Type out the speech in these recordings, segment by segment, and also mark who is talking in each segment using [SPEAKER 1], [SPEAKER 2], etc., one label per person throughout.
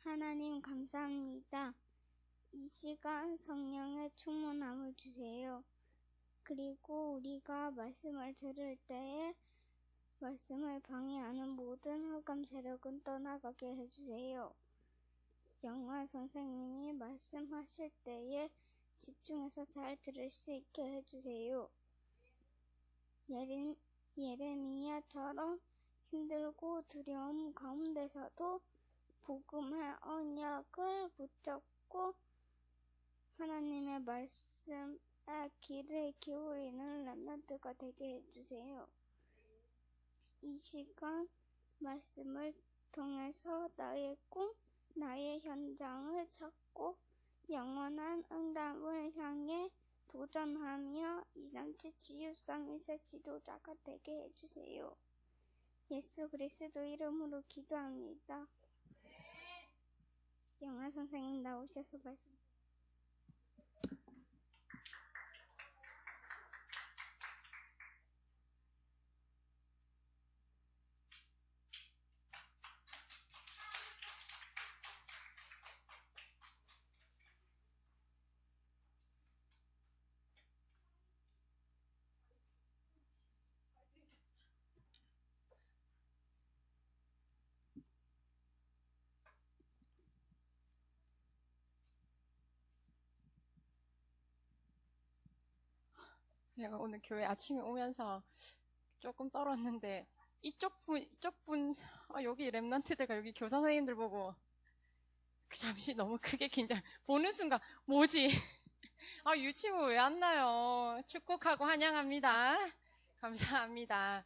[SPEAKER 1] 하나님 감사합니다. 이 시간 성령의 충만함을 주세요. 그리고 우리가 말씀을 들을 때에 말씀을 방해하는 모든 흑암 세력은 떠나가게 해주세요. 영화 선생님이 말씀하실 때에 집중해서 잘 들을 수 있게 해주세요. 예레미야처럼 힘들고 두려움 가운데서도 복음의 언약을 붙잡고 하나님의 말씀에 귀를 기울이는 렘넌트가 되게 해주세요. 이 시간 말씀을 통해서 나의 꿈, 나의 현장을 찾고 영원한 응답을 향해 도전하며 237 치유314 지도자가 되게 해주세요. 예수 그리스도 이름으로 기도합니다. 영화 선생님 나오셔서 말씀.
[SPEAKER 2] 제가 오늘 교회 아침에 오면서 조금 떨었는데 이쪽 분 여기 랩런트들과 여기 교사 선생님들 보고 잠시 너무 크게 긴장. 보는 순간 뭐지? 유치부 왜 안 나요? 축복하고 환영합니다. 감사합니다.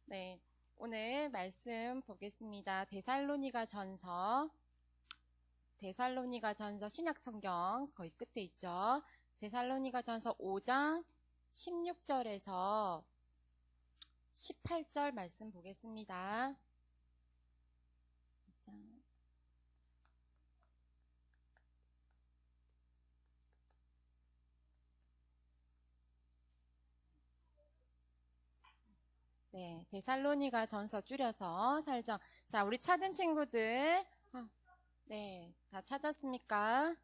[SPEAKER 2] 네, 오늘 말씀 보겠습니다. 데살로니가 전서 신약 성경 거의 끝에 있죠. 데살로니가 전서 5장 16절에서 18절 말씀 보겠습니다. 네, 데살로니가 전서 줄여서 살정. 자, 우리 찾은 친구들, 네, 다 찾았습니까?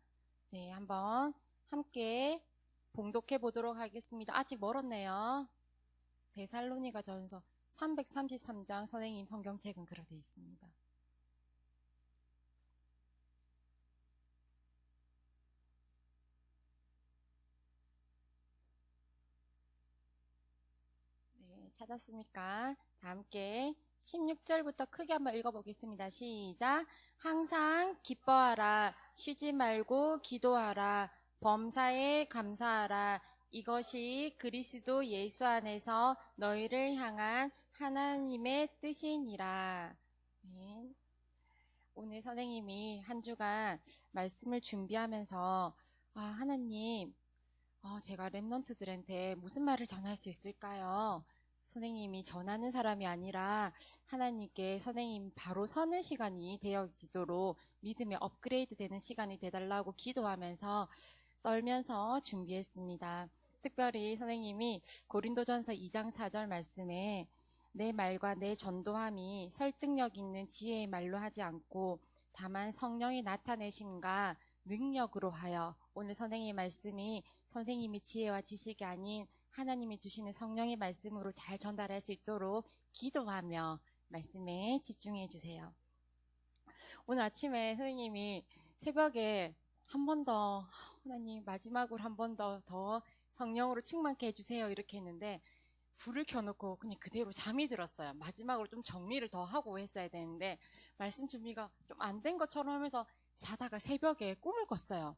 [SPEAKER 2] 네, 한번 함께 봉독해 보도록 하겠습니다. 아직 멀었네요. 데살로니가 전서 333장 선생님 성경책은 그렇게 되어 있습니다. 네, 찾았습니까? 다 함께 16절부터 크게 한번 읽어보겠습니다. 시작. 항상 기뻐하라. 쉬지 말고 기도하라. 범사에 감사하라. 이것이 그리스도 예수 안에서 너희를 향한 하나님의 뜻이니라. 네. 오늘 선생님이 한 주간 말씀을 준비하면서 하나님, 제가 랩런트들한테 무슨 말을 전할 수 있을까요? 선생님이 전하는 사람이 아니라 하나님께 선생님 바로 서는 시간이 되어지도록 믿음의 업그레이드 되는 시간이 되달라고 기도하면서 떨면서 준비했습니다. 특별히 선생님이 고린도전서 2장 4절 말씀에 내 말과 내 전도함이 설득력 있는 지혜의 말로 하지 않고 다만 성령이 나타내심과 능력으로 하여, 오늘 선생님의 말씀이 선생님이 지혜와 지식이 아닌 하나님이 주시는 성령의 말씀으로 잘 전달할 수 있도록 기도하며 말씀에 집중해 주세요. 오늘 아침에 선생님이 새벽에 한 번 더 하나님 마지막으로 한 번 더 성령으로 충만케 해주세요 이렇게 했는데 불을 켜놓고 그냥 그대로 잠이 들었어요. 마지막으로 좀 정리를 더 하고 했어야 되는데 말씀 준비가 좀 안 된 것처럼 하면서 자다가 새벽에 꿈을 꿨어요.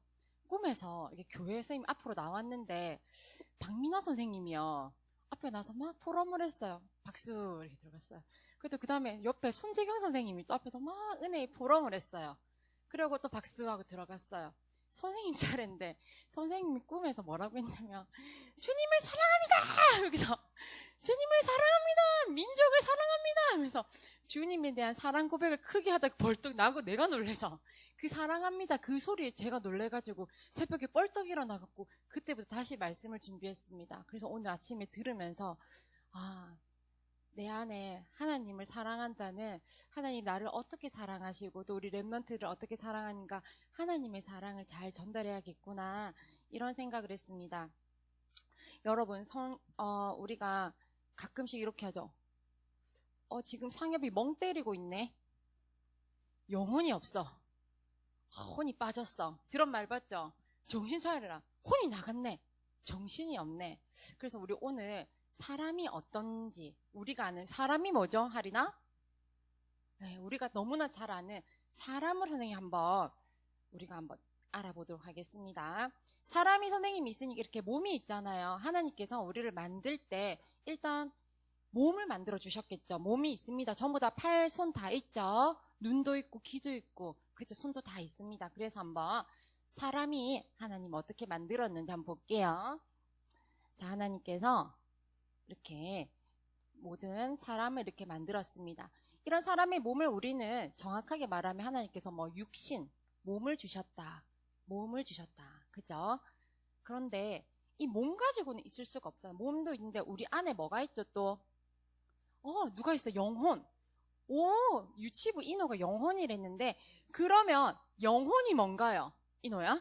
[SPEAKER 2] 꿈에서 이렇게 교회 선생님 앞으로 나왔는데 박민화 선생님이요. 앞에 나서 막 포럼을 했어요. 박수 이렇게 들어갔어요. 그래도 그 다음에 옆에 손재경 선생님이 또 앞에서 막 은혜의 포럼을 했어요. 그리고 또 박수하고 들어갔어요. 선생님 차례인데 선생님이 꿈에서 뭐라고 했냐면 주님을 사랑합니다! 여기서 주님을 사랑합니다! 민족을 사랑합니다! 하면서 주님에 대한 사랑 고백을 크게 하다가 벌떡 나고 내가 놀래서 그 사랑합니다 그 소리에 제가 놀래가지고 새벽에 뻘떡 일어나갖고 그때부터 다시 말씀을 준비했습니다. 그래서 오늘 아침에 들으면서 내 안에 하나님을 사랑한다는, 하나님 나를 어떻게 사랑하시고 또 우리 랩런트를 어떻게 사랑하는가, 하나님의 사랑을 잘 전달해야겠구나, 이런 생각을 했습니다. 여러분, 우리가 가끔씩 이렇게 하죠. 지금 상엽이 멍 때리고 있네. 영혼이 없어. 혼이 빠졌어. 들은 말 봤죠? 정신 차리라. 혼이 나갔네. 정신이 없네. 그래서 우리 오늘 사람이 어떤지, 우리가 아는 사람이 뭐죠, 하리나? 네, 우리가 너무나 잘 아는 사람을 우리가 한번 알아보도록 하겠습니다. 사람이 선생님이 있으니까 이렇게 몸이 있잖아요. 하나님께서 우리를 만들 때 일단 몸을 만들어 주셨겠죠. 몸이 있습니다. 전부 다 팔, 손 다 있죠. 눈도 있고 귀도 있고, 그렇죠. 손도 다 있습니다. 그래서 한번 사람이 하나님 어떻게 만들었는지 한번 볼게요. 자, 하나님께서 이렇게 모든 사람을 이렇게 만들었습니다. 이런 사람의 몸을 우리는 정확하게 말하면 하나님께서 육신, 몸을 주셨다. 몸을 주셨다. 그죠? 그런데 이 몸 가지고는 있을 수가 없어요. 몸도 있는데 우리 안에 뭐가 있죠 또? 누가 있어? 영혼. 유치부 인호가 영혼이랬는데, 그러면 영혼이 뭔가요? 인호야?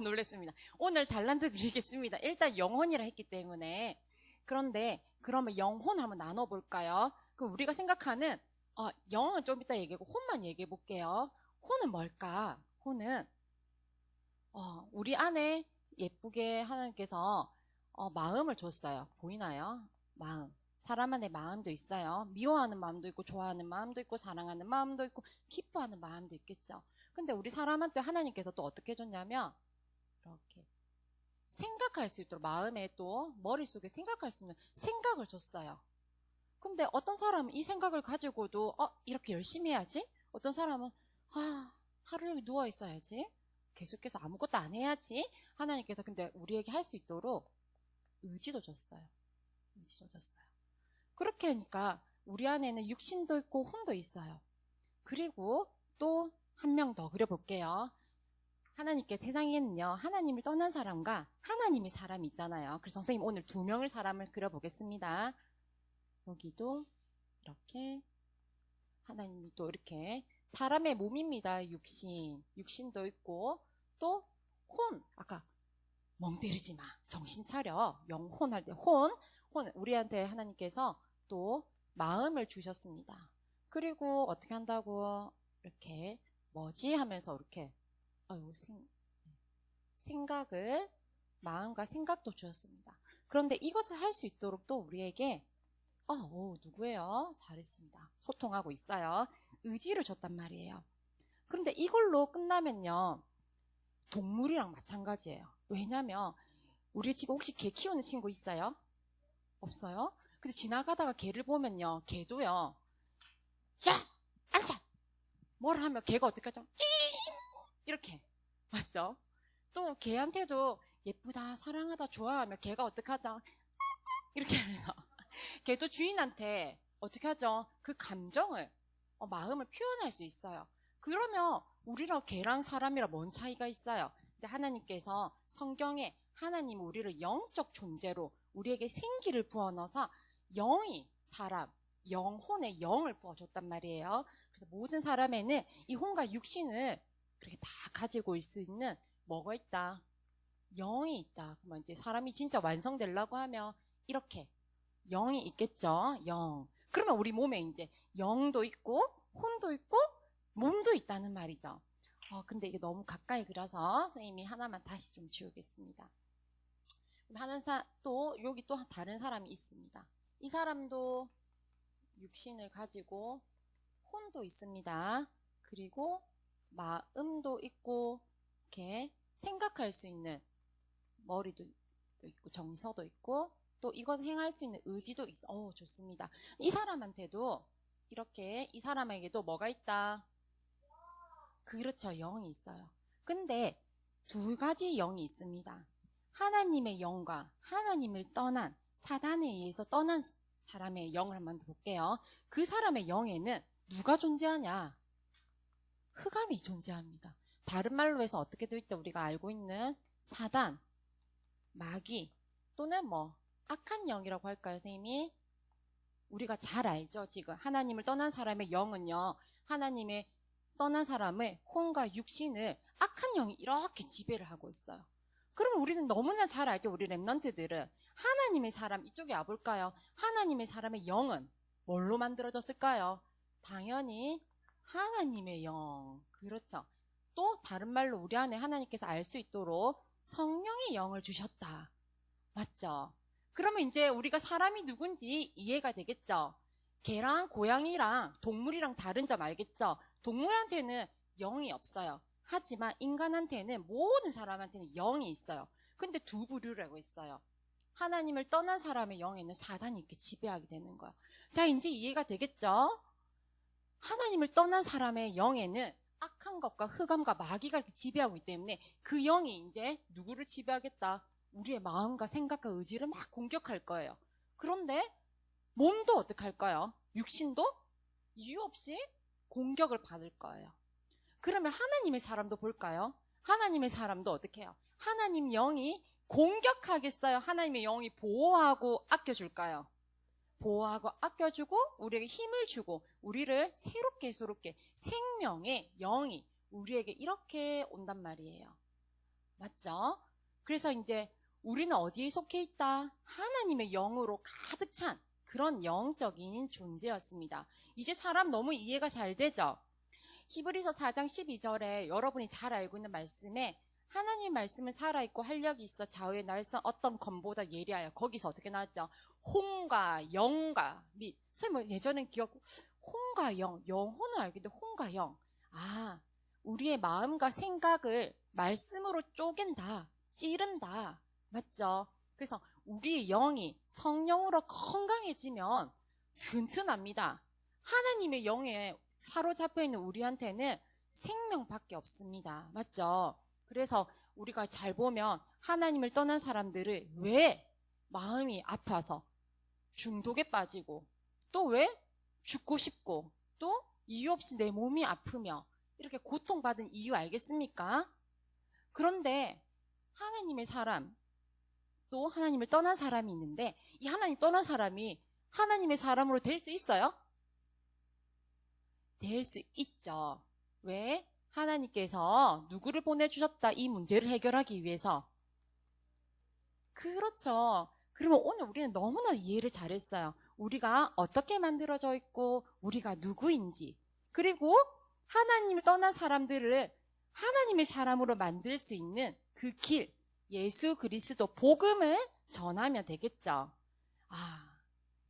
[SPEAKER 2] 놀랬습니다. 오늘 달란트 드리겠습니다. 일단 영혼이라 했기 때문에. 그런데 그러면 영혼 한번 나눠볼까요? 그럼 우리가 생각하는 영은 좀 이따 얘기하고 혼만 얘기해 볼게요. 혼은 뭘까? 혼은 우리 안에 예쁘게 하나님께서 마음을 줬어요. 보이나요? 마음. 사람 안에 마음도 있어요. 미워하는 마음도 있고, 좋아하는 마음도 있고, 사랑하는 마음도 있고, 기뻐하는 마음도 있겠죠. 근데 우리 사람한테 하나님께서 또 어떻게 줬냐면, 이렇게 생각할 수 있도록, 마음에 또 머릿속에 생각할 수 있는 생각을 줬어요. 근데 어떤 사람은 이 생각을 가지고도 이렇게 열심히 해야지. 어떤 사람은 하루 종일 누워 있어야지. 계속해서 아무것도 안 해야지. 하나님께서 근데 우리에게 할 수 있도록 의지도 줬어요. 의지도 줬어요. 그렇게 하니까 우리 안에는 육신도 있고 혼도 있어요. 그리고 또 한 명 더 그려볼게요. 하나님께 세상에는요, 하나님을 떠난 사람과 하나님의 사람이 있잖아요. 그래서 선생님 오늘 2명을 사람을 그려보겠습니다. 여기도 이렇게 하나님이 또 이렇게 사람의 몸입니다. 육신도 있고, 또 혼, 아까 멍 때리지 마, 정신 차려, 영혼 할 때 혼 우리한테 하나님께서 또 마음을 주셨습니다. 그리고 어떻게 한다고, 이렇게 뭐지 하면서 이렇게 생각을, 마음과 생각도 주셨습니다. 그런데 이것을 할 수 있도록 또 우리에게 누구예요? 잘했습니다. 소통하고 있어요. 의지를 줬단 말이에요. 그런데 이걸로 끝나면요, 동물이랑 마찬가지예요. 왜냐면 우리 집에 혹시 개 키우는 친구 있어요? 없어요? 근데 지나가다가 개를 보면요, 개도요, 야! 앉아! 뭘 하면 개가 어떻게 하죠? 이렇게. 맞죠? 또 개한테도 예쁘다, 사랑하다, 좋아하면 개가 어떻게 하죠? 이렇게 하면서. 개도 주인한테 어떻게 하죠? 그 감정을, 마음을 표현할 수 있어요. 그러면 우리랑 개랑 사람이랑 뭔 차이가 있어요? 근데 하나님께서 성경에 하나님 우리를 영적 존재로 우리에게 생기를 부어넣어서 영이 사람, 영혼의 영을 부어줬단 말이에요. 그래서 모든 사람에는 이 혼과 육신을 그렇게 다 가지고 있을 수 있는 뭐가 있다? 영이 있다. 그러면 이제 사람이 진짜 완성되려고 하면 이렇게 영이 있겠죠. 영. 그러면 우리 몸에 이제 영도 있고 혼도 있고 몸도 있다는 말이죠. 근데 이게 너무 가까이 그려서 선생님이 하나만 다시 좀 지우겠습니다. 또 여기 또 다른 사람이 있습니다. 이 사람도 육신을 가지고 혼도 있습니다. 그리고 마음도 있고 이렇게 생각할 수 있는 머리도 있고 정서도 있고 또 이것을 행할 수 있는 의지도 있어. 좋습니다. 이 사람한테도 이렇게 이 사람에게도 뭐가 있다? 그렇죠. 영이 있어요. 근데 2가지 영이 있습니다. 하나님의 영과 하나님을 떠난, 사단에 의해서 떠난 사람의 영을 한번 볼게요. 그 사람의 영에는 누가 존재하냐? 흑암이 존재합니다. 다른 말로 해서 어떻게 되어 있죠? 우리가 알고 있는 사단, 마귀 또는 악한 영이라고 할까요, 선생님이? 우리가 잘 알죠. 지금 하나님을 떠난 사람의 영은요, 하나님의 떠난 사람의 혼과 육신을 악한 영이 이렇게 지배를 하고 있어요. 그럼 우리는 너무나 잘 알죠. 우리 렘넌트들은 하나님의 사람, 이쪽에 와볼까요? 하나님의 사람의 영은 뭘로 만들어졌을까요? 당연히 하나님의 영. 그렇죠. 또 다른 말로 우리 안에 하나님께서 알 수 있도록 성령의 영을 주셨다. 맞죠? 그러면 이제 우리가 사람이 누군지 이해가 되겠죠? 개랑 고양이랑 동물이랑 다른 점 알겠죠? 동물한테는 영이 없어요. 하지만 인간한테는, 모든 사람한테는 영이 있어요. 근데 두 부류라고 있어요. 하나님을 떠난 사람의 영에는 사단이 이렇게 지배하게 되는 거야. 자, 이제 이해가 되겠죠? 하나님을 떠난 사람의 영에는 악한 것과 흑암과 마귀가 이렇게 지배하고 있기 때문에 그 영이 이제 누구를 지배하겠다? 우리의 마음과 생각과 의지를 막 공격할 거예요. 그런데 몸도 어떻게 할까요? 육신도 이유 없이 공격을 받을 거예요. 그러면 하나님의 사람도 볼까요? 하나님의 사람도 어떻게 해요? 하나님 영이 공격하겠어요? 하나님의 영이 보호하고 아껴줄까요? 보호하고 아껴주고 우리에게 힘을 주고 우리를 새롭게 생명의 영이 우리에게 이렇게 온단 말이에요. 맞죠? 그래서 이제 우리는 어디에 속해 있다? 하나님의 영으로 가득 찬 그런 영적인 존재였습니다. 이제 사람 너무 이해가 잘 되죠? 히브리서 4장 12절에 여러분이 잘 알고 있는 말씀에 하나님 말씀은 살아있고 활력이 있어 좌우의 날선 어떤 검보다 예리하여, 거기서 어떻게 나왔죠? 혼과 영과 및, 선생님 예전엔 혼과 영, 영혼은 알겠는데 혼과 영, 우리의 마음과 생각을 말씀으로 쪼갠다, 찌른다. 맞죠? 그래서 우리의 영이 성령으로 건강해지면 튼튼합니다. 하나님의 영에 사로잡혀 있는 우리한테는 생명밖에 없습니다. 맞죠? 그래서 우리가 잘 보면 하나님을 떠난 사람들을 왜 마음이 아파서 중독에 빠지고, 또 왜 죽고 싶고, 또 이유 없이 내 몸이 아프며 이렇게 고통받은 이유 알겠습니까? 그런데 하나님의 사람, 또 하나님을 떠난 사람이 있는데, 이 하나님 떠난 사람이 하나님의 사람으로 될 수 있어요? 될 수 있죠. 왜? 하나님께서 누구를 보내주셨다, 이 문제를 해결하기 위해서. 그렇죠. 그러면 오늘 우리는 너무나 이해를 잘했어요. 우리가 어떻게 만들어져 있고 우리가 누구인지, 그리고 하나님을 떠난 사람들을 하나님의 사람으로 만들 수 있는 그 길, 예수 그리스도 복음을 전하면 되겠죠.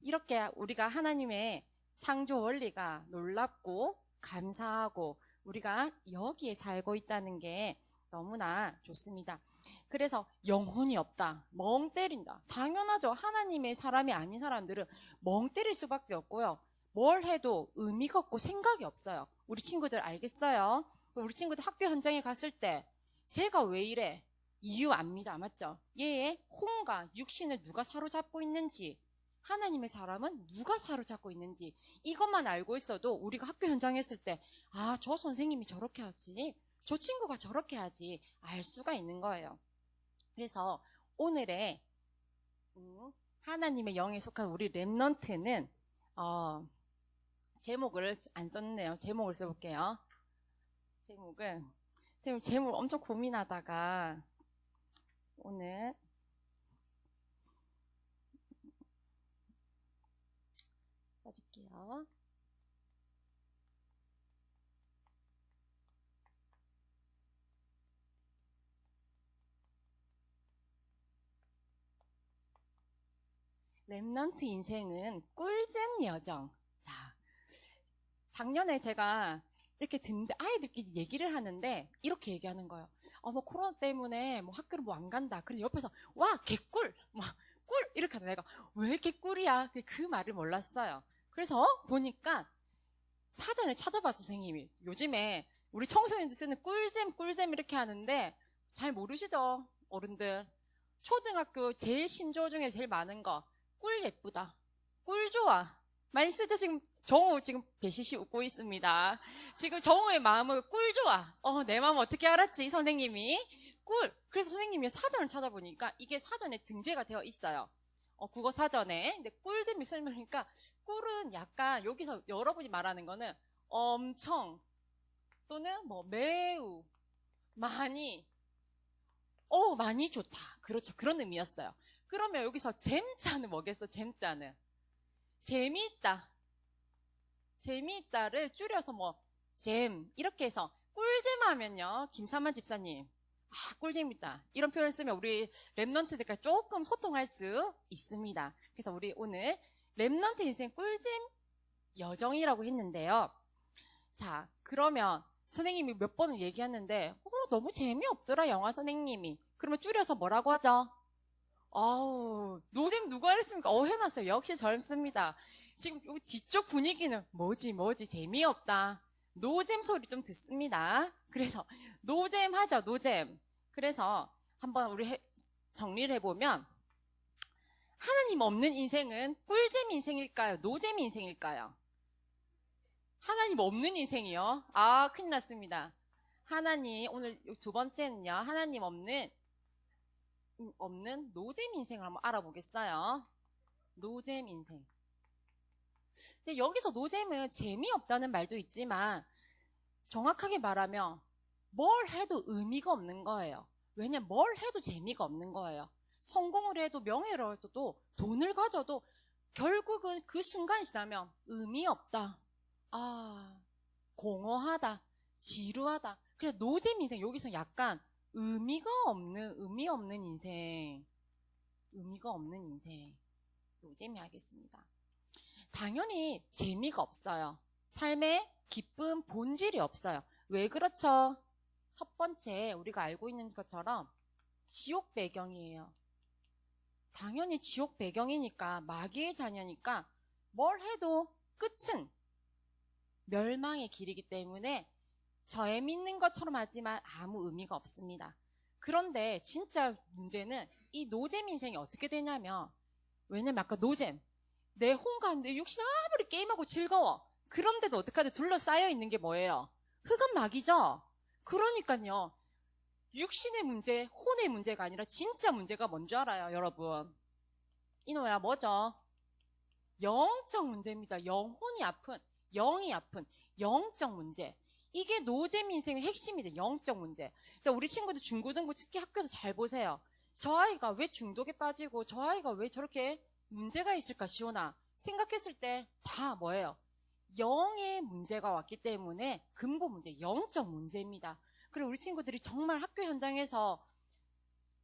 [SPEAKER 2] 이렇게 우리가 하나님의 창조 원리가 놀랍고 감사하고 우리가 여기에 살고 있다는 게 너무나 좋습니다. 그래서 영혼이 없다, 멍 때린다. 당연하죠. 하나님의 사람이 아닌 사람들은 멍 때릴 수밖에 없고요. 뭘 해도 의미가 없고 생각이 없어요. 우리 친구들 알겠어요? 우리 친구들 학교 현장에 갔을 때 쟤가 왜 이래? 이유 압니다. 맞죠? 얘의 혼과 육신을 누가 사로잡고 있는지, 하나님의 사람은 누가 사로잡고 있는지, 이것만 알고 있어도 우리가 학교 현장에 있을 때 저 선생님이 저렇게 하지, 저 친구가 저렇게 하지 알 수가 있는 거예요. 그래서 오늘의 하나님의 영에 속한 우리 렘넌트는 제목을 안 썼네요. 제목을 써볼게요. 제목을 엄청 고민하다가 오늘 써줄게요. 렘넌트 인생은 꿀잼 여정. 자, 작년에 제가 이렇게 듣는데 아이들끼리 얘기를 하는데 이렇게 얘기하는 거예요. 코로나 때문에 학교를 안 간다. 그래서 옆에서 와 개꿀, 꿀 이렇게 하는, 내가 왜 개꿀이야? 그 말을 몰랐어요. 그래서 보니까 사전에 찾아봤어. 선생님이 요즘에 우리 청소년들 쓰는 꿀잼 이렇게 하는데 잘 모르시죠, 어른들? 초등학교 제일 신조어 중에 제일 많은 거 꿀 예쁘다, 꿀 좋아 많이 쓰죠. 지금 정우 지금 배시시 웃고 있습니다. 지금 정우의 마음은 꿀 좋아. 내 마음 어떻게 알았지 선생님이? 꿀. 그래서 선생님이 사전을 찾아보니까 이게 사전에 등재가 되어 있어요. 국어 사전에. 근데 꿀잼이 설명하니까 꿀은 약간 여기서 여러분이 말하는 거는 엄청 또는 뭐 매우 많이 많이 좋다. 그렇죠. 그런 의미였어요. 그러면 여기서 잼자는 뭐겠어? 잼자는 재미있다. 재미있다를 줄여서 뭐 잼 이렇게 해서 꿀잼 하면요. 김삼만 집사님 꿀잼이다. 이런 표현을 쓰면 우리 랩런트들과 조금 소통할 수 있습니다. 그래서 우리 오늘 랩런트 인생 꿀잼 여정이라고 했는데요. 자, 그러면 선생님이 몇 번을 얘기했는데 너무 재미없더라 영화 선생님이. 그러면 줄여서 뭐라고 하죠? 노잼 누가 했습니까? 해놨어요. 역시 젊습니다. 지금 여기 뒤쪽 분위기는 뭐지 재미없다. 노잼 소리 좀 듣습니다. 그래서 노잼 하죠. 노잼. 그래서 한번 우리 정리를 해보면 하나님 없는 인생은 꿀잼 인생일까요? 노잼 인생일까요? 하나님 없는 인생이요? 큰일 났습니다. 하나님, 오늘 두 번째는요. 하나님 없는 노잼 인생을 한번 알아보겠어요. 노잼 인생. 근데 여기서 노잼은 재미없다는 말도 있지만 정확하게 말하면 뭘 해도 의미가 없는 거예요. 왜냐면 뭘 해도 재미가 없는 거예요. 성공을 해도 명예를 얻어도 돈을 가져도 결국은 그 순간이 지나면 의미 없다. 공허하다. 지루하다. 그래서 노잼 인생 여기서 약간 의미 없는 인생. 의미가 없는 인생. 노잼이 하겠습니다. 당연히 재미가 없어요. 삶의 기쁨 본질이 없어요. 왜 그렇죠? 첫 번째 우리가 알고 있는 것처럼 지옥 배경이에요. 당연히 지옥 배경이니까 마귀의 자녀니까 뭘 해도 끝은 멸망의 길이기 때문에 저의 믿는 것처럼 하지만 아무 의미가 없습니다. 그런데 진짜 문제는 이 노잼 인생이 어떻게 되냐면 왜냐면 아까 노잼 내 혼과 내 육신 아무리 게임하고 즐거워 그런데도 어떡하든 둘러싸여 있는 게 뭐예요? 흑암 마귀죠? 그러니까요 육신의 문제, 혼의 문제가 아니라 진짜 문제가 뭔지 알아요 여러분? 이놈아 뭐죠? 영적 문제입니다. 영혼이 아픈 영이 아픈 영적 문제. 이게 노잼 인생의 핵심이다. 영적 문제. 자, 우리 친구들 중고등부 특히 학교에서 잘 보세요. 저 아이가 왜 중독에 빠지고 저 아이가 왜 저렇게 문제가 있을까 시온아 생각했을 때 다 뭐예요? 영의 문제가 왔기 때문에 근본 문제, 영적 문제입니다. 그리고 우리 친구들이 정말 학교 현장에서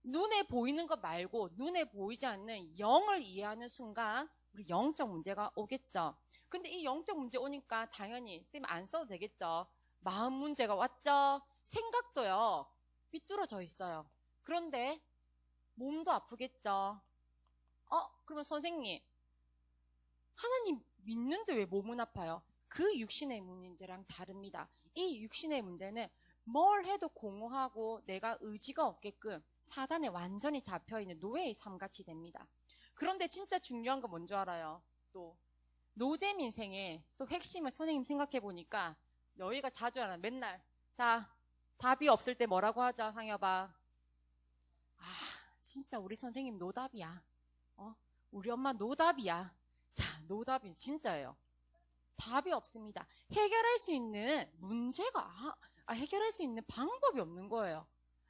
[SPEAKER 2] 눈에 보이는 것 말고 눈에 보이지 않는 영을 이해하는 순간 우리 영적 문제가 오겠죠. 근데 이 영적 문제 오니까 당연히 쌤 안 써도 되겠죠. 마음 문제가 왔죠. 생각도요. 삐뚤어져 있어요. 그런데 몸도 아프겠죠. 그러면 선생님 하나님 믿는데 왜 몸은 아파요? 그 육신의 문제랑 다릅니다. 이 육신의 문제는 뭘 해도 공허하고 내가 의지가 없게끔 사단에 완전히 잡혀있는 노예의 삶같이 됩니다. 그런데 진짜 중요한 건 뭔지 알아요? 또 노잼 인생의 또 핵심을 선생님 생각해보니까 너희가 자주 하는 맨날 자 답이 없을 때 뭐라고 하죠 상여봐? 진짜 우리 선생님 노답이야. 우리 엄마 노답이야. 자 노답이 진짜예요. 답이 없습니다. 해결할 수 있는 문제가 해결할 수 있는 방법이 없는 거예요.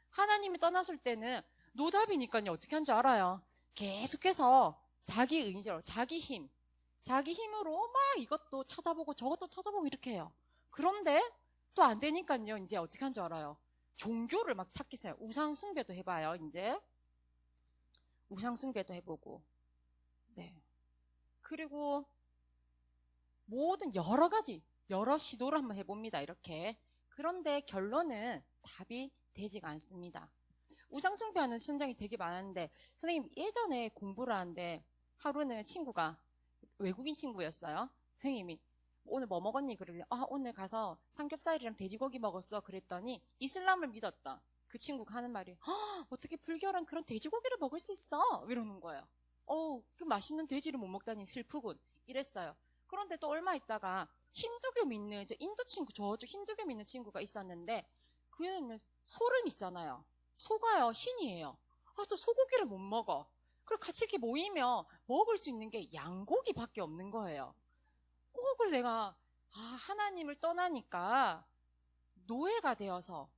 [SPEAKER 2] 하나님이 떠났을 때는 노답이니까요. 어떻게 한 줄 알아요? 계속해서 자기 의지로 자기 힘으로 막 이것도 찾아보고 저것도 찾아보고 이렇게 해요. 그런데 또 안 되니까요. 이제 어떻게 한 줄 알아요? 종교를 막 찾기 시작해요. 우상 숭배도 해봐요. 이제 우상 숭배도 해보고 네. 그리고 모든 여러 가지 여러 시도를 한번 해봅니다. 이렇게. 그런데 결론은 답이 되지가 않습니다. 우상숭배하는 현장이 되게 많았는데 선생님 예전에 공부를 하는데 하루는 친구가 외국인 친구였어요. 선생님이 오늘 뭐 먹었니? 그러길래 오늘 가서 삼겹살이랑 돼지고기 먹었어. 그랬더니 이슬람을 믿었다. 그 친구가 하는 말이 어떻게 불교랑 그런 돼지고기를 먹을 수 있어? 이러는 거예요. 그 맛있는 돼지를 못 먹다니 슬프군. 이랬어요. 그런데 또 얼마 있다가 힌두교 믿는 인도 친구 저쪽 힌두교 믿는 친구가 있었는데 그는 소를 믿잖아요. 소가요 신이에요. 또 소고기를 못 먹어. 그리고 같이 이렇게 모이면 먹을 수 있는 게 양고기밖에 없는 거예요. 그래서 내가 하나님을 떠나니까 노예가 되어서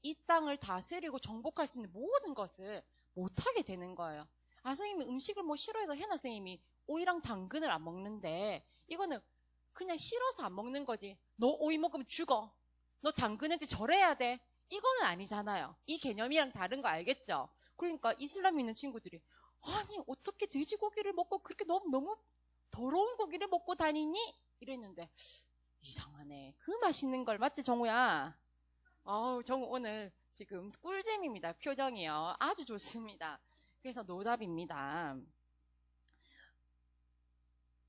[SPEAKER 2] 이 땅을 다스리고 정복할 수 있는 모든 것을 못하게 되는 거예요. 선생님이 음식을 뭐 싫어해도 해나 선생님이 오이랑 당근을 안 먹는데 이거는 그냥 싫어서 안 먹는 거지. 너 오이 먹으면 죽어. 너 당근한테 절해야 돼. 이거는 아니잖아요. 이 개념이랑 다른 거 알겠죠? 그러니까 이슬람 있는 친구들이 아니 어떻게 돼지고기를 먹고 그렇게 너무 더러운 고기를 먹고 다니니? 이랬는데 이상하네. 그 맛있는 걸 맞지 정우야? 정우 오늘 지금 꿀잼입니다. 표정이요. 아주 좋습니다. 그래서 노답입니다.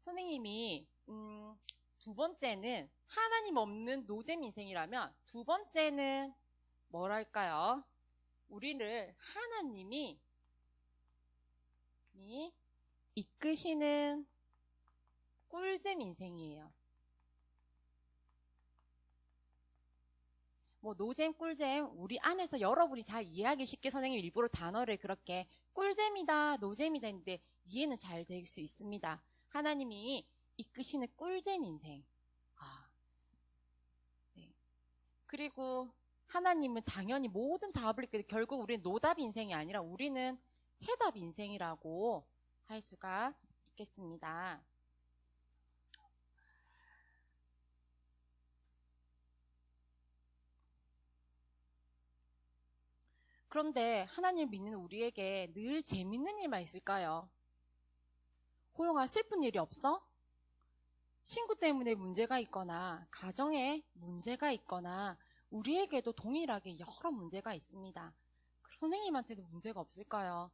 [SPEAKER 2] 선생님이 두 번째는 하나님 없는 노잼 인생이라면 두 번째는 뭐랄까요? 우리를 하나님이 이끄시는 꿀잼 인생이에요. 뭐 노잼, 꿀잼 우리 안에서 여러분이 잘 이해하기 쉽게 선생님이 일부러 단어를 그렇게 꿀잼이다, 노잼이다 했는데 이해는 잘 될 수 있습니다. 하나님이 이끄시는 꿀잼 인생. 네. 그리고 하나님은 당연히 모든 답을 있게 결국 우리는 노답 인생이 아니라 우리는 해답 인생이라고 할 수가 있겠습니다. 그런데 하나님을 믿는 우리에게 늘 재밌는 일만 있을까요? 호영아, 슬픈 일이 없어? 친구 때문에 문제가 있거나 가정에 문제가 있거나 우리에게도 동일하게 여러 문제가 있습니다. 선생님한테도 문제가 없을까요?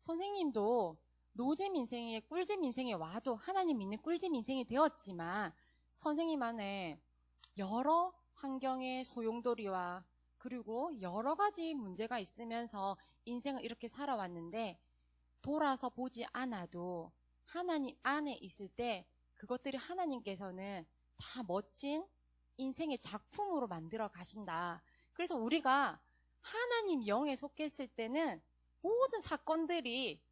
[SPEAKER 2] 선생님도 노잼 인생에 꿀잼 인생에 와도 하나님 믿는 꿀잼 인생이 되었지만 선생님 안에 여러 환경의 소용돌이와 그리고 여러 가지 문제가 있으면서 인생을 이렇게 살아왔는데 돌아서 보지 않아도 하나님 안에 있을 때 그것들이 하나님께서는 다 멋진 인생의 작품으로 만들어 가신다. 그래서 우리가 하나님 영에 속했을 때는 모든 사건들이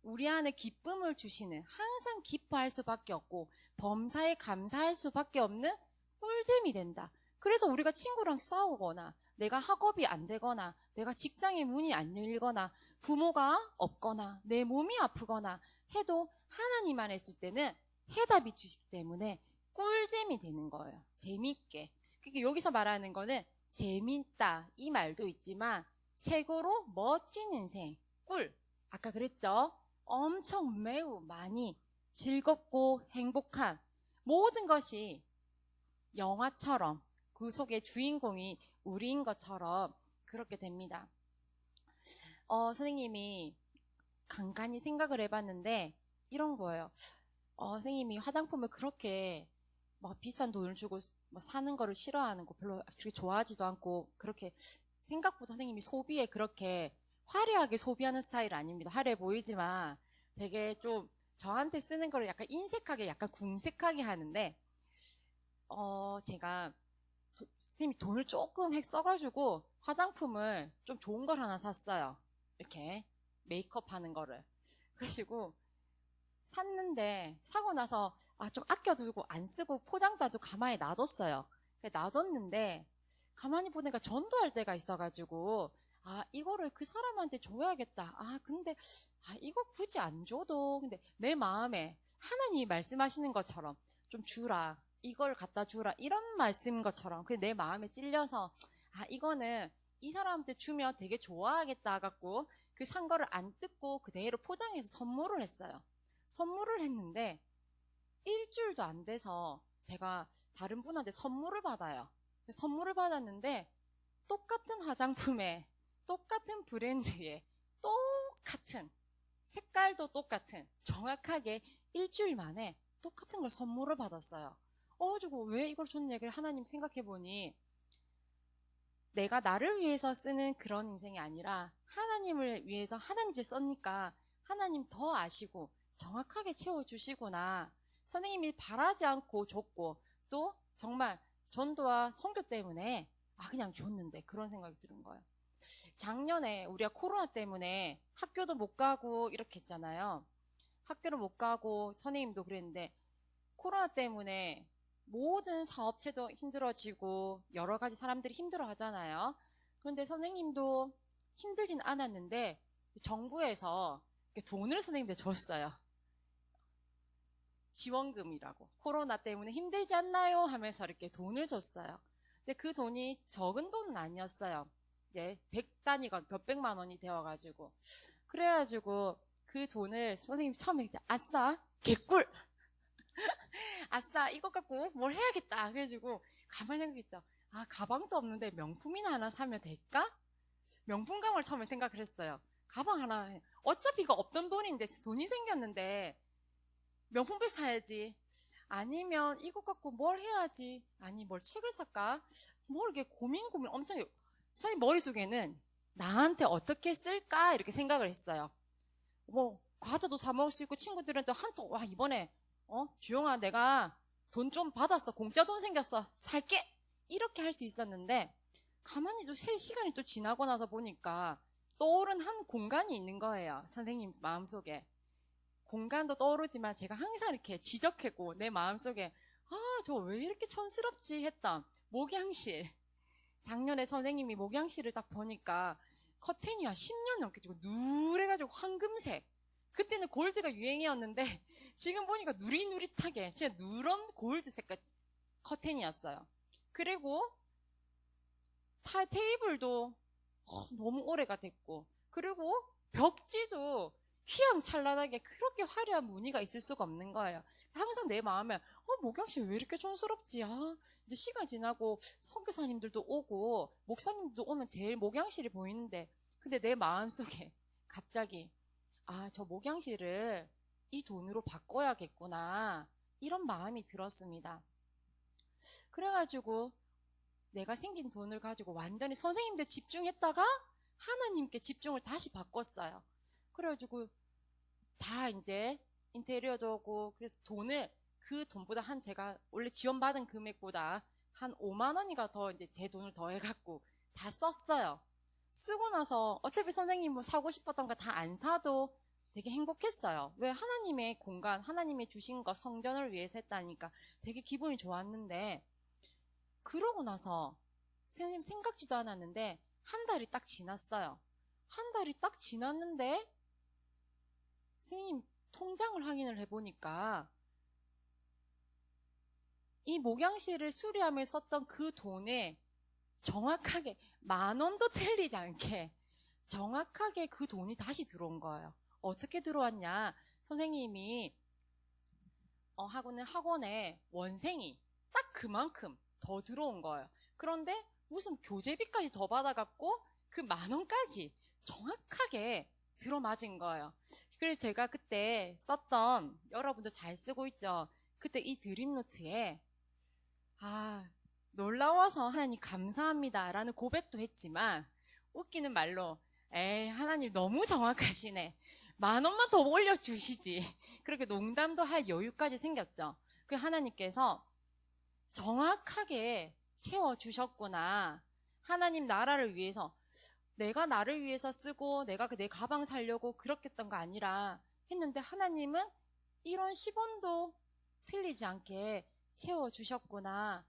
[SPEAKER 2] 우리 안에 기쁨을 주시는 항상 기뻐할 수밖에 없고 범사에 감사할 수밖에 없는 꿀잼이 된다. 그래서 우리가 친구랑 싸우거나 내가 학업이 안 되거나 내가 직장의 문이 안 열리거나 부모가 없거나 내 몸이 아프거나 해도 하나님 안에 있을 때는 해답이 주시기 때문에 꿀잼이 되는 거예요. 재밌게. 그러니까 여기서 말하는 거는 재밌다 이 말도 있지만 최고로 멋진 인생, 꿀. 아까 그랬죠? 엄청 매우 많이 즐겁고 행복한 모든 것이 영화처럼 그 속의 주인공이 우리인 것처럼 그렇게 됩니다. 선생님이 간간히 생각을 해봤는데 이런 거예요. 선생님이 화장품을 그렇게 막 비싼 돈을 주고 뭐 사는 거를 싫어하는 거 별로 그렇게 좋아하지도 않고 그렇게 생각보다 선생님이 소비에 그렇게 화려하게 소비하는 스타일 아닙니다. 화려해 보이지만 되게 좀 저한테 쓰는 거를 약간 인색하게 약간 궁색하게 하는데 제가 선생님이 돈을 조금 써가지고 화장품을 좀 좋은 걸 하나 샀어요. 이렇게 메이크업 하는 거를. 그러시고 샀는데 사고 나서 좀 아껴두고 안 쓰고 포장 따도 가만히 놔뒀어요. 놔뒀는데 가만히 보니까 전도할 때가 있어가지고 이거를 그 사람한테 줘야겠다. 근데 이거 굳이 안 줘도 근데 내 마음에 하나님이 말씀하시는 것처럼 좀 주라. 이걸 갖다 주라. 이런 말씀인 것처럼 내 마음에 찔려서 이거는 이 사람한테 주면 되게 좋아하겠다 갖고 그 산 거를 안 뜯고 그대로 포장해서 선물을 했어요. 선물을 했는데 일주일도 안 돼서 제가 다른 분한테 선물을 받아요. 선물을 받았는데 똑같은 화장품에 똑같은 브랜드에 똑같은 색깔도 똑같은 정확하게 일주일 만에 똑같은 걸 선물을 받았어요. 가지고 왜 이걸 줬는 얘기를 하나님 생각해보니 내가 나를 위해서 쓰는 그런 인생이 아니라 하나님을 위해서 하나님께 썼으니까 하나님 더 아시고 정확하게 채워주시구나. 선생님이 바라지 않고 줬고 또 정말 전도와 선교 때문에 그냥 줬는데 그런 생각이 드는 거예요. 작년에 우리가 코로나 때문에 학교도 못 가고 이렇게 했잖아요. 학교를 못 가고 선생님도 그랬는데 코로나 때문에 모든 사업체도 힘들어지고 여러 가지 사람들이 힘들어 하잖아요. 그런데 선생님도 힘들진 않았는데 정부에서 돈을 선생님들 줬어요. 지원금이라고. 코로나 때문에 힘들지 않나요? 하면서 이렇게 돈을 줬어요. 근데 그 돈이 적은 돈은 아니었어요. 이제 100단위가 몇백만 원이 되어가지고. 그래가지고 그 돈을 선생님 처음에 이제 아싸, 개꿀! 아싸, 이것 갖고 뭘 해야겠다. 그래가지고 가만히 생각했죠. 아, 가방도 없는데 명품이나 하나 사면 될까? 명품가방을 처음에 생각을 했어요. 가방 하나, 어차피 이거 없던 돈인데 돈이 생겼는데 명품백 사야지. 아니면 이것 갖고 뭘 해야지. 아니, 뭘 책을 살까? 뭘 이렇게 고민 엄청 해요. 선생님 머릿속에는 나한테 어떻게 쓸까? 이렇게 생각을 했어요. 뭐, 과자도 사 먹을 수 있고 친구들한테 한턱, 와, 이번에, 주영아, 내가 돈 좀 받았어. 공짜 돈 생겼어. 살게! 이렇게 할 수 있었는데, 가만히 또 시간이 또 지나고 나서 보니까 떠오른 한 공간이 있는 거예요. 선생님 마음속에. 공간도 떠오르지만 제가 항상 이렇게 지적했고 내 마음속에 저 왜 이렇게 촌스럽지 했던 목양실. 작년에 선생님이 목양실을 딱 보니까 커튼이 한 10년 넘게 지고 누래가지고 황금색. 그때는 골드가 유행이었는데 지금 보니까 누릿누릿하게 진짜 누런 골드 색깔 커튼이었어요. 그리고 테이블도 너무 오래가 됐고, 그리고 벽지도 휘황찬란하게 그렇게 화려한 무늬가 있을 수가 없는 거예요. 항상 내 마음에 목양실 왜 이렇게 촌스럽지? 이제 시간 지나고 선교사님들도 오고 목사님들도 오면 제일 목양실이 보이는데, 근데 내 마음속에 갑자기 저 목양실을 이 돈으로 바꿔야겠구나, 이런 마음이 들었습니다. 그래가지고 내가 생긴 돈을 가지고 완전히 선생님들 집중했다가 하나님께 집중을 다시 바꿨어요. 그래가지고 다 이제 인테리어도 하고, 그래서 돈을 그 돈보다 제가 원래 지원받은 금액보다 한 5만 원이가 더 이제 제 돈을 더 해갖고 다 썼어요. 쓰고 나서 어차피 선생님 뭐 사고 싶었던 거 다 안 사도 되게 행복했어요. 왜? 하나님의 공간, 하나님이 주신 거 성전을 위해서 했다니까 되게 기분이 좋았는데, 그러고 나서 선생님 생각지도 않았는데 한 달이 딱 지났어요. 한 달이 딱 지났는데 선생님 통장을 확인을 해보니까 이 목양실을 수리하며 썼던 그 돈에 정확하게 10,000원도 틀리지 않게 정확하게 그 돈이 다시 들어온 거예요. 어떻게 들어왔냐? 선생님이 하고는 학원에 원생이 딱 그만큼 더 들어온 거예요. 그런데 무슨 교재비까지 더 받아갖고 그 10,000원까지 정확하게 들어맞은 거예요. 그래서 제가 그때 썼던, 여러분도 잘 쓰고 있죠? 그때 이 드림노트에 놀라워서 하나님 감사합니다 라는 고백도 했지만, 웃기는 말로 하나님 너무 정확하시네, 10,000원만 더 올려주시지, 그렇게 농담도 할 여유까지 생겼죠. 그 하나님께서 정확하게 채워주셨구나. 하나님 나라를 위해서, 내가 나를 위해서 쓰고 내가 내 가방 사려고 그렇게 했던 거 아니라 했는데 하나님은 이런 10원도 틀리지 않게 채워주셨구나.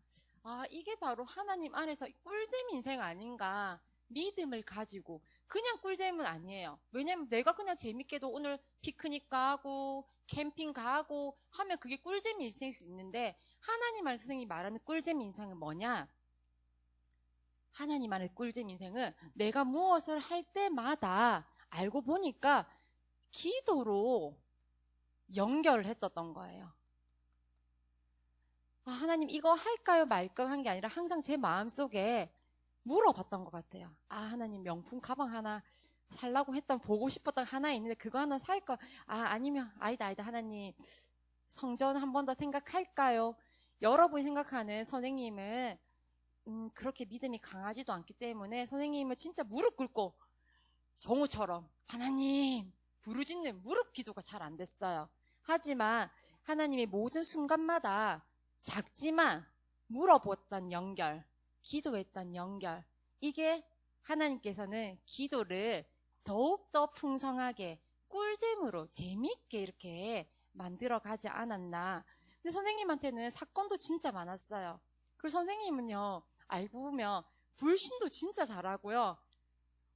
[SPEAKER 2] 이게 바로 하나님 안에서 꿀잼 인생 아닌가. 믿음을 가지고, 그냥 꿀잼은 아니에요. 왜냐면 내가 그냥 재밌게도 오늘 피크닉 가고 캠핑 가고 하면 그게 꿀잼 인생일 수 있는데, 하나님 안에서 선생님이 말하는 꿀잼 인생은 뭐냐? 하나님 안의 꿀잼 인생은 내가 무엇을 할 때마다 알고 보니까 기도로 연결을 했었던 거예요. 하나님 이거 할까요 말까요 한 게 아니라 항상 제 마음속에 물어봤던 것 같아요. 하나님 명품 가방 하나 살라고 했던, 보고 싶었던 하나 있는데 그거 하나 살까? 아니면 아니다 하나님 성전 한 번 더 생각할까요? 여러분이 생각하는 선생님은 그렇게 믿음이 강하지도 않기 때문에 선생님은 진짜 무릎 꿇고 정우처럼 하나님 부르짖는 무릎 기도가 잘 안 됐어요. 하지만 하나님의 모든 순간마다 작지만 물어봤던 연결, 기도했던 연결, 이게 하나님께서는 기도를 더욱더 풍성하게 꿀잼으로 재미있게 이렇게 만들어 가지 않았나. 근데 선생님한테는 사건도 진짜 많았어요. 그리고 선생님은요, 알고 보면 불신도 진짜 잘하고요,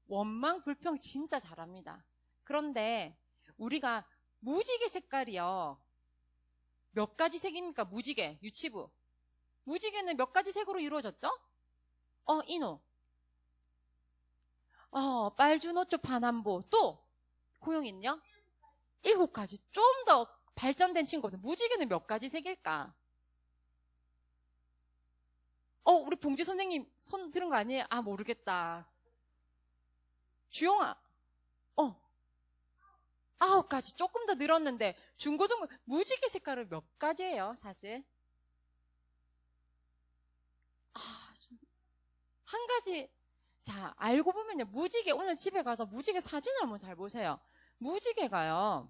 [SPEAKER 2] 원망, 불평 진짜 잘합니다. 그런데 우리가 무지개 색깔이요, 몇 가지 색입니까? 무지개, 유치부. 무지개는 몇 가지 색으로 이루어졌죠? 인호. 빨주노초 파남보. 또 고용인요? 7가지. 좀 더 발전된 친구들. 무지개는 몇 가지 색일까? 우리 봉지 선생님 손 들은 거 아니에요? 모르겠다. 주영아. 9가지. 조금 더 늘었는데 중고등부 무지개 색깔은 몇 가지예요, 사실? 한 가지. 자, 알고 보면요, 무지개, 오늘 집에 가서 무지개 사진을 한번 잘 보세요. 무지개가요,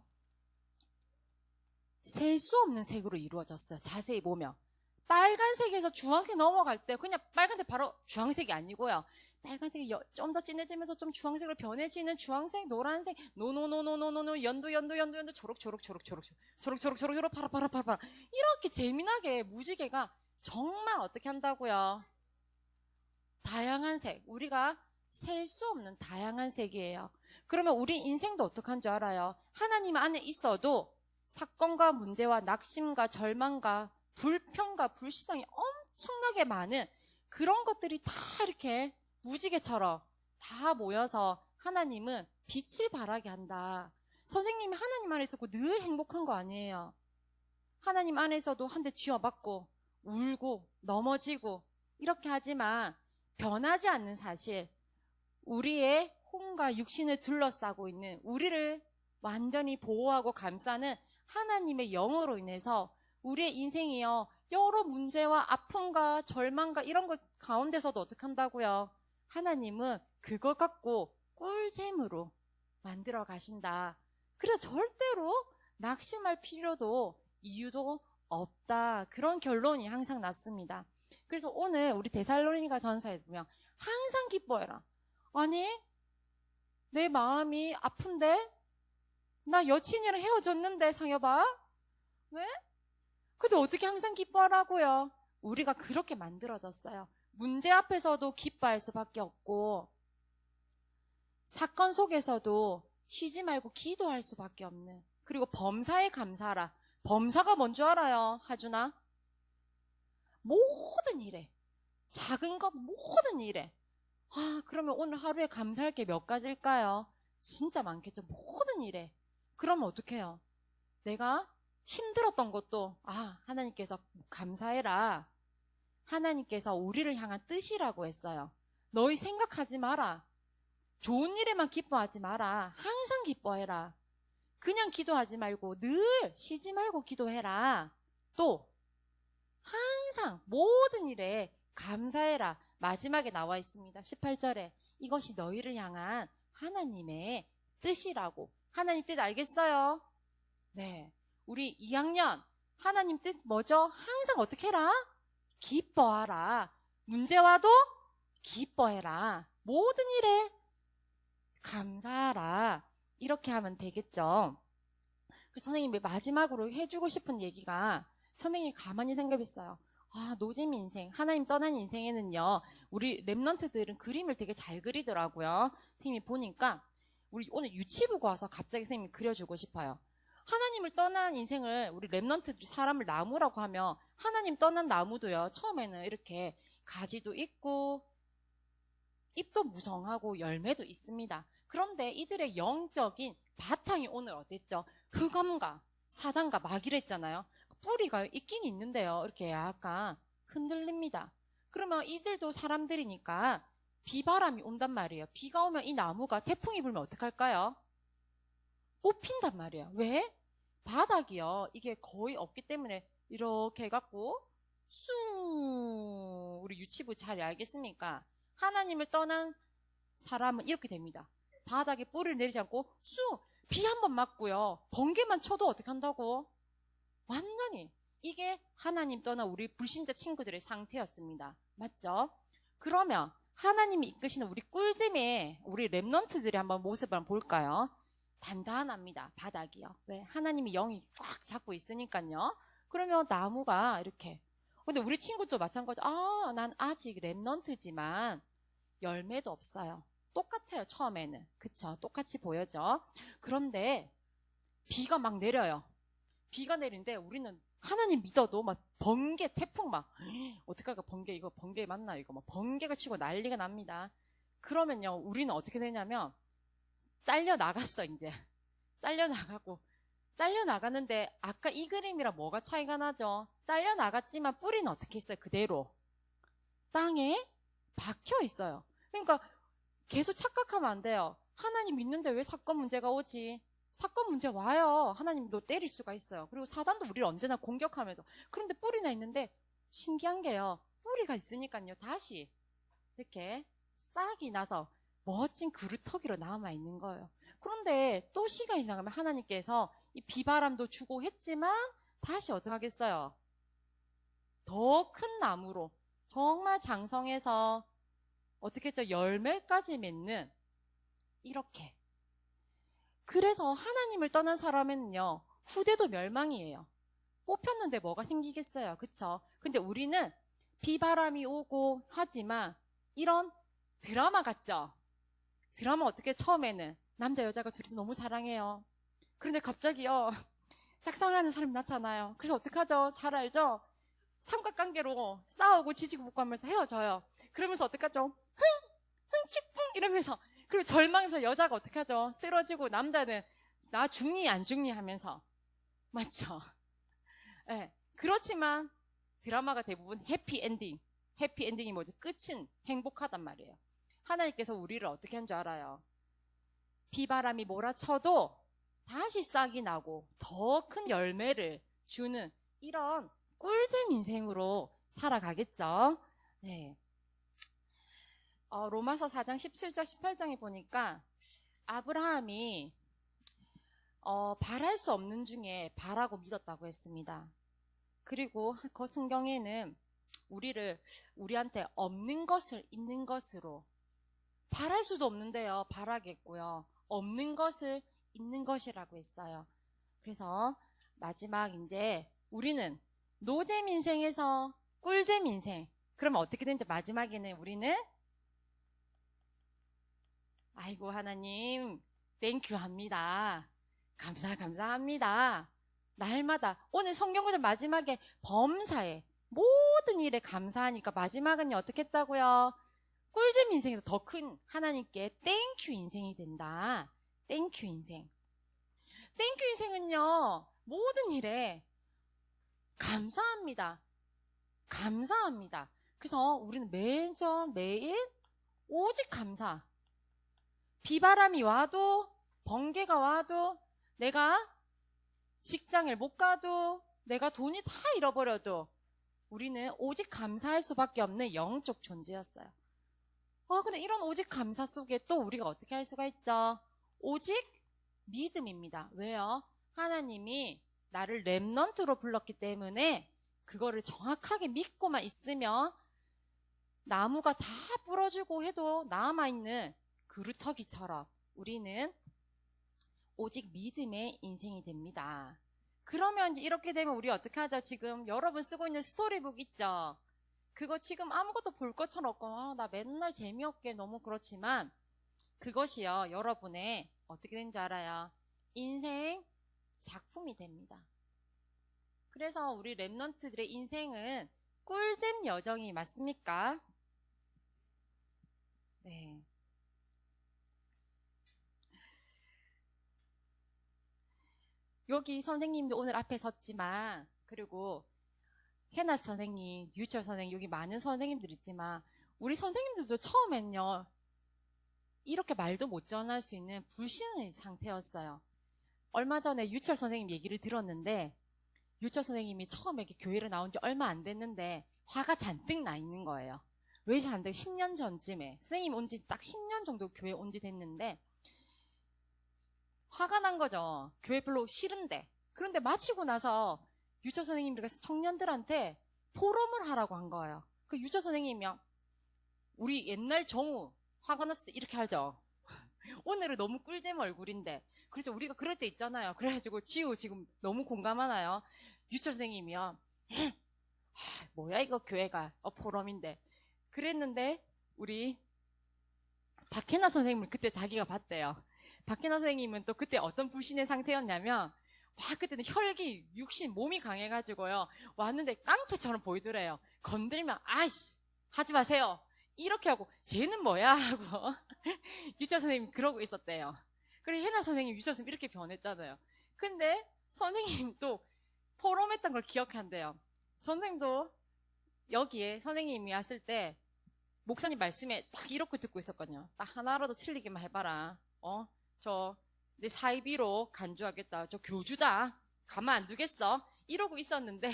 [SPEAKER 2] 셀 수 없는 색으로 이루어졌어요. 자세히 보면. 빨간색에서 주황색 넘어갈 때 그냥 빨간색 바로 주황색이 아니고요, 빨간색이 좀 더 진해지면서 좀 주황색으로 변해지는 주황색, 노란색, 노노노노노노노, 연두, 초록, 파라. 이렇게 재미나게 무지개가 정말 어떻게 한다고요? 다양한 색, 우리가 셀 수 없는 다양한 색이에요. 그러면 우리 인생도 어떡한 줄 알아요? 하나님 안에 있어도 사건과 문제와 낙심과 절망과 불평과 불신앙이 엄청나게 많은 그런 것들이 다 이렇게 무지개처럼 다 모여서 하나님은 빛을 발하게 한다. 선생님이 하나님 안에 있었고 늘 행복한 거 아니에요. 하나님 안에서도 한 대 쥐어맞고 울고 넘어지고 이렇게 하지만 변하지 않는 사실, 우리의 혼과 육신을 둘러싸고 있는, 우리를 완전히 보호하고 감싸는 하나님의 영으로 인해서 우리의 인생이요, 여러 문제와 아픔과 절망과 이런 것 가운데서도 어떻게 한다고요? 하나님은 그걸 갖고 꿀잼으로 만들어 가신다. 그래서 절대로 낙심할 필요도 이유도 없다. 그런 결론이 항상 났습니다. 그래서 오늘 우리 데살로니가 전서에 보면 항상 기뻐해라. 아니, 내 마음이 아픈데? 나 여친이랑 헤어졌는데, 상여봐? 왜? 근데 어떻게 항상 기뻐하라고요? 우리가 그렇게 만들어졌어요. 문제 앞에서도 기뻐할 수밖에 없고, 사건 속에서도 쉬지 말고 기도할 수밖에 없는, 그리고 범사에 감사하라. 범사가 뭔 줄 알아요, 하준아? 모든 일에, 작은 것 모든 일에. 그러면 오늘 하루에 감사할 게 몇 가지일까요? 진짜 많겠죠. 모든 일에. 그러면 어떡해요? 내가 힘들었던 것도 하나님께서 감사해라. 하나님께서 우리를 향한 뜻이라고 했어요. 너희 생각하지 마라. 좋은 일에만 기뻐하지 마라. 항상 기뻐해라. 그냥 기도하지 말고 늘 쉬지 말고 기도해라. 또 항상 모든 일에 감사해라. 마지막에 나와 있습니다. 18절에 이것이 너희를 향한 하나님의 뜻이라고. 하나님 뜻 알겠어요? 네, 우리 2학년 하나님 뜻 뭐죠? 항상 어떻게 해라? 기뻐하라. 문제 와도 기뻐해라. 모든 일에 감사하라. 이렇게 하면 되겠죠. 그래서 선생님이 마지막으로 해주고 싶은 얘기가, 선생님이 가만히 생각했어요. 노잼 인생, 하나님 떠난 인생에는요, 우리 랩런트들은 그림을 되게 잘 그리더라고요. 선생님이 보니까 우리 오늘 유치부가 와서 갑자기 선생님이 그려주고 싶어요. 하나님을 떠난 인생을 우리 랩런트들이 사람을 나무라고 하면, 하나님 떠난 나무도요, 처음에는 이렇게 가지도 있고 잎도 무성하고 열매도 있습니다. 그런데 이들의 영적인 바탕이 오늘 어땠죠? 흑암과 사단과 마귀랬잖아요. 뿌리가 있긴 있는데요, 이렇게 약간 흔들립니다. 그러면 이들도 사람들이니까 비바람이 온단 말이에요. 비가 오면 이 나무가, 태풍이 불면 어떡할까요? 뽑힌단 말이에요. 왜? 바닥이요, 이게 거의 없기 때문에 이렇게 해갖고 쑥, 우리 유치부 잘 알겠습니까? 하나님을 떠난 사람은 이렇게 됩니다. 바닥에 뿌리를 내리지 않고 쑥, 비 한 번 맞고요, 번개만 쳐도 어떻게 한다고? 완전히. 이게 하나님 떠난 우리 불신자 친구들의 상태였습니다. 맞죠? 그러면 하나님이 이끄시는 우리 꿀잼의 우리 랩넌트들의 한번 모습을 한번 볼까요? 단단합니다. 바닥이요. 왜? 하나님이 영이 꽉 잡고 있으니까요. 그러면 나무가 이렇게. 근데 우리 친구도 마찬가지. 난 아직 랩넌트지만 열매도 없어요. 똑같아요. 처음에는. 그쵸? 똑같이 보여져. 그런데 비가 막 내려요. 비가 내리는데 우리는 하나님 믿어도 막 번개, 태풍 막 어떡할까 번개 이거 번개 맞나 이거 막 번개가 치고 난리가 납니다. 그러면요 우리는 어떻게 되냐면 잘려 나갔어 이제. 잘려 나가고 잘려 나가는데 아까 이 그림이랑 뭐가 차이가 나죠? 잘려 나갔지만 뿌리는 어떻게 했어요? 그대로 땅에 박혀 있어요. 그러니까 계속 착각하면 안 돼요. 하나님 믿는데 왜 사건 문제가 오지? 사건 문제 와요. 하나님도 때릴 수가 있어요. 그리고 사단도 우리를 언제나 공격하면서. 그런데 뿌리나 있는데 신기한 게요. 뿌리가 있으니까요. 다시 이렇게 싹이 나서 멋진 그루터기로 남아있는 거예요. 그런데 또 시간이 지나가면 하나님께서 이 비바람도 주고 했지만 다시 어떻게 하겠어요? 더 큰 나무로 정말 장성해서 어떻게 했죠? 열매까지 맺는 이렇게. 그래서 하나님을 떠난 사람은요 후대도 멸망이에요. 뽑혔는데 뭐가 생기겠어요. 그쵸? 근데 우리는 비바람이 오고 하지만 이런 드라마 같죠? 드라마 어떻게 처음에는 남자 여자가 둘이서 너무 사랑해요. 그런데 갑자기요 짝사랑하는 사람이 나타나요. 그래서 어떡하죠? 잘 알죠? 삼각관계로 싸우고 지지고 볶고 하면서 헤어져요. 그러면서 어떡하죠? 흥치뿡 이러면서. 그리고 절망해서 여자가 어떻게 하죠? 쓰러지고 남자는 나 죽니 안 죽니 하면서. 맞죠? 네. 그렇지만 드라마가 대부분 해피엔딩. 해피엔딩이 뭐죠? 끝은 행복하단 말이에요. 하나님께서 우리를 어떻게 한 줄 알아요? 비바람이 몰아쳐도 다시 싹이 나고 더 큰 열매를 주는 이런 꿀잼 인생으로 살아가겠죠. 네. 로마서 4장 17절 18장에 보니까 아브라함이 바랄 수 없는 중에 바라고 믿었다고 했습니다. 그리고 그 성경에는 우리한테 없는 것을 있는 것으로 바랄 수도 없는데요. 바라겠고요. 없는 것을 있는 것이라고 했어요. 그래서 마지막 이제 우리는 노잼 인생에서 꿀잼 인생. 그러면 어떻게 되는지 마지막에는 우리는 아이고 하나님 땡큐 합니다. 감사합니다. 날마다 오늘 성경구절 마지막에 범사에 모든 일에 감사하니까 마지막은 어떻게 했다고요? 꿀잼 인생에서 더 큰 하나님께 땡큐 인생이 된다. 땡큐 인생. 땡큐 인생은요 모든 일에 감사합니다. 그래서 우리는 매일 오직 감사. 비바람이 와도 번개가 와도 내가 직장을 못 가도 내가 돈이 다 잃어버려도 우리는 오직 감사할 수밖에 없는 영적 존재였어요. 근데 이런 오직 감사 속에 또 우리가 어떻게 할 수가 있죠? 오직 믿음입니다. 왜요? 하나님이 나를 렘넌트로 불렀기 때문에 그거를 정확하게 믿고만 있으면 나무가 다 부러지고 해도 남아있는 그루터기처럼 우리는 오직 믿음의 인생이 됩니다. 그러면 이렇게 되면 우리 어떻게 하죠? 지금 여러분 쓰고 있는 스토리북 있죠? 그거 지금 아무것도 볼 것처럼 없고 나 맨날 재미없게 너무 그렇지만 그것이요 여러분의 어떻게 되는지 알아요? 인생 작품이 됩니다. 그래서 우리 랩넌트들의 인생은 꿀잼 여정이 맞습니까? 네. 여기 선생님도 오늘 앞에 섰지만 그리고 해나 선생님, 유철 선생님 여기 많은 선생님들 있지만 우리 선생님들도 처음엔요 이렇게 말도 못 전할 수 있는 불신의 상태였어요. 얼마 전에 유철 선생님 얘기를 들었는데 유철 선생님이 처음에 교회를 나온 지 얼마 안 됐는데 화가 잔뜩 나 있는 거예요. 왜 잔뜩? 10년 전쯤에 선생님 온 지 딱 10년 정도 교회 온 지 됐는데 화가 난 거죠. 교회 별로 싫은데. 그런데 마치고 나서 유철 선생님들이 청년들한테 포럼을 하라고 한 거예요. 그 유철 선생님이요. 우리 옛날 정우 화가 났을 때 이렇게 하죠. 오늘은 너무 꿀잼 얼굴인데. 그렇죠. 우리가 그럴 때 있잖아요. 그래가지고 지우 지금 너무 공감하나요? 유철 선생님이요. 뭐야 이거 교회가 포럼인데. 그랬는데 우리 박혜나 선생님을 그때 자기가 봤대요. 박혜나 선생님은 또 그때 어떤 불신의 상태였냐면 와 그때는 혈기, 육신, 몸이 강해가지고요. 왔는데 깡패처럼 보이더래요. 건들면 아이씨 하지 마세요. 이렇게 하고 쟤는 뭐야 하고 유철 선생님이 그러고 있었대요. 그리고 혜나 선생님, 유철 선생님 이렇게 변했잖아요. 근데 선생님 또 포럼했던 걸 기억한대요. 선생님도 여기에 선생님이 왔을 때 목사님 말씀에 딱 이렇게 듣고 있었거든요. 딱 하나라도 틀리기만 해봐라. 저 내 사이비로 간주하겠다. 저 교주다. 가만 안 두겠어. 이러고 있었는데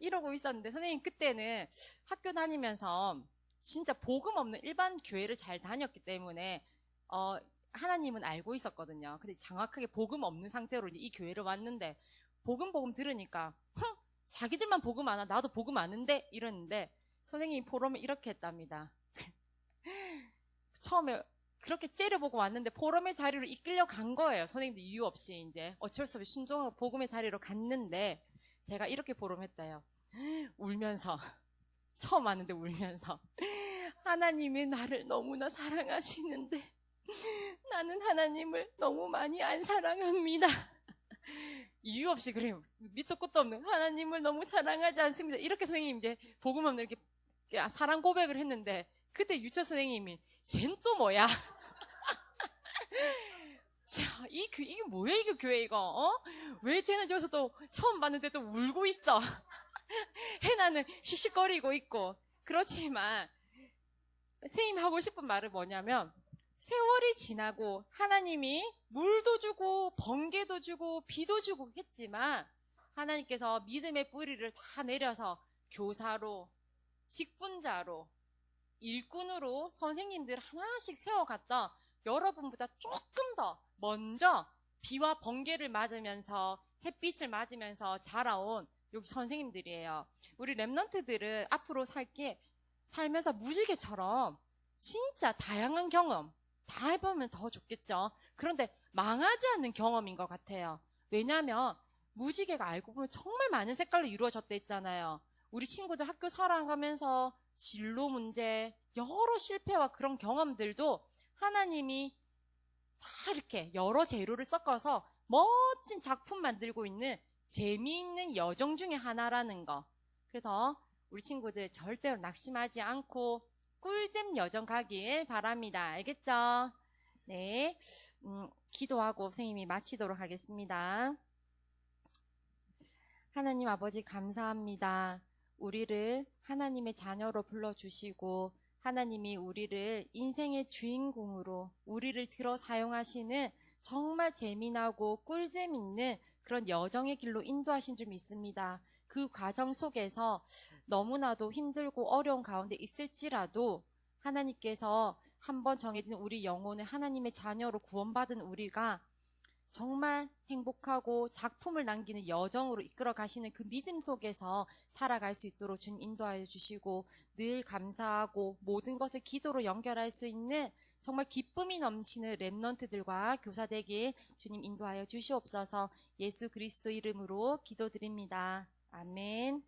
[SPEAKER 2] 선생님 그때는 학교 다니면서 진짜 복음 없는 일반 교회를 잘 다녔기 때문에 하나님은 알고 있었거든요. 근데 정확하게 복음 없는 상태로 이 교회를 왔는데 복음 들으니까 자기들만 복음 안 와. 나도 복음 아는데 이러는데 선생님이 포럼에 이렇게 했답니다. 처음에 그렇게 째려보고 왔는데 포럼의 자리로 이끌려 간 거예요. 선생님도 이유 없이 이제 어쩔 수 없이 순종하고 복음의 자리로 갔는데 제가 이렇게 포럼했대요. 울면서 처음 왔는데 울면서 하나님이 나를 너무나 사랑하시는데 나는 하나님을 너무 많이 안 사랑합니다. 이유 없이 그래요. 밑도 끝도 없는 하나님을 너무 사랑하지 않습니다. 이렇게 선생님이 이제 복음 없는 이렇게 사랑 고백을 했는데 그때 유철 선생님이 쟨 또 뭐야? 자, 이게 뭐야 이게 교회 이거? 왜 쟤는 저기서 또 처음 봤는데 또 울고 있어? 해나는 씩씩거리고 있고. 그렇지만 선생님이 하고 싶은 말은 뭐냐면 세월이 지나고 하나님이 물도 주고 번개도 주고 비도 주고 했지만 하나님께서 믿음의 뿌리를 다 내려서 교사로, 직분자로, 일꾼으로 선생님들 하나씩 세워갔던 여러분보다 조금 더 먼저 비와 번개를 맞으면서 햇빛을 맞으면서 자라온 여기 선생님들이에요. 우리 랩런트들은 앞으로 살면서 무지개처럼 진짜 다양한 경험 다 해보면 더 좋겠죠. 그런데 망하지 않는 경험인 것 같아요. 왜냐하면 무지개가 알고 보면 정말 많은 색깔로 이루어졌다 했잖아요. 우리 친구들 학교 살아가면서 진로 문제, 여러 실패와 그런 경험들도 하나님이 다 이렇게 여러 재료를 섞어서 멋진 작품 만들고 있는 재미있는 여정 중에 하나라는 거. 그래서 우리 친구들 절대로 낙심하지 않고 꿀잼 여정 가길 바랍니다. 알겠죠? 네, 기도하고 선생님이 마치도록 하겠습니다. 하나님 아버지 감사합니다. 우리를 하나님의 자녀로 불러주시고 하나님이 우리를 인생의 주인공으로 우리를 들어 사용하시는 정말 재미나고 꿀잼 있는 그런 여정의 길로 인도하신 줄 믿습니다. 그 과정 속에서 너무나도 힘들고 어려운 가운데 있을지라도 하나님께서 한번 정해진 우리 영혼을 하나님의 자녀로 구원받은 우리가 정말 행복하고 작품을 남기는 여정으로 이끌어 가시는 그 믿음 속에서 살아갈 수 있도록 주님 인도하여 주시고 늘 감사하고 모든 것을 기도로 연결할 수 있는 정말 기쁨이 넘치는 랩런트들과 교사 되길 주님 인도하여 주시옵소서. 예수 그리스도 이름으로 기도드립니다. 아멘.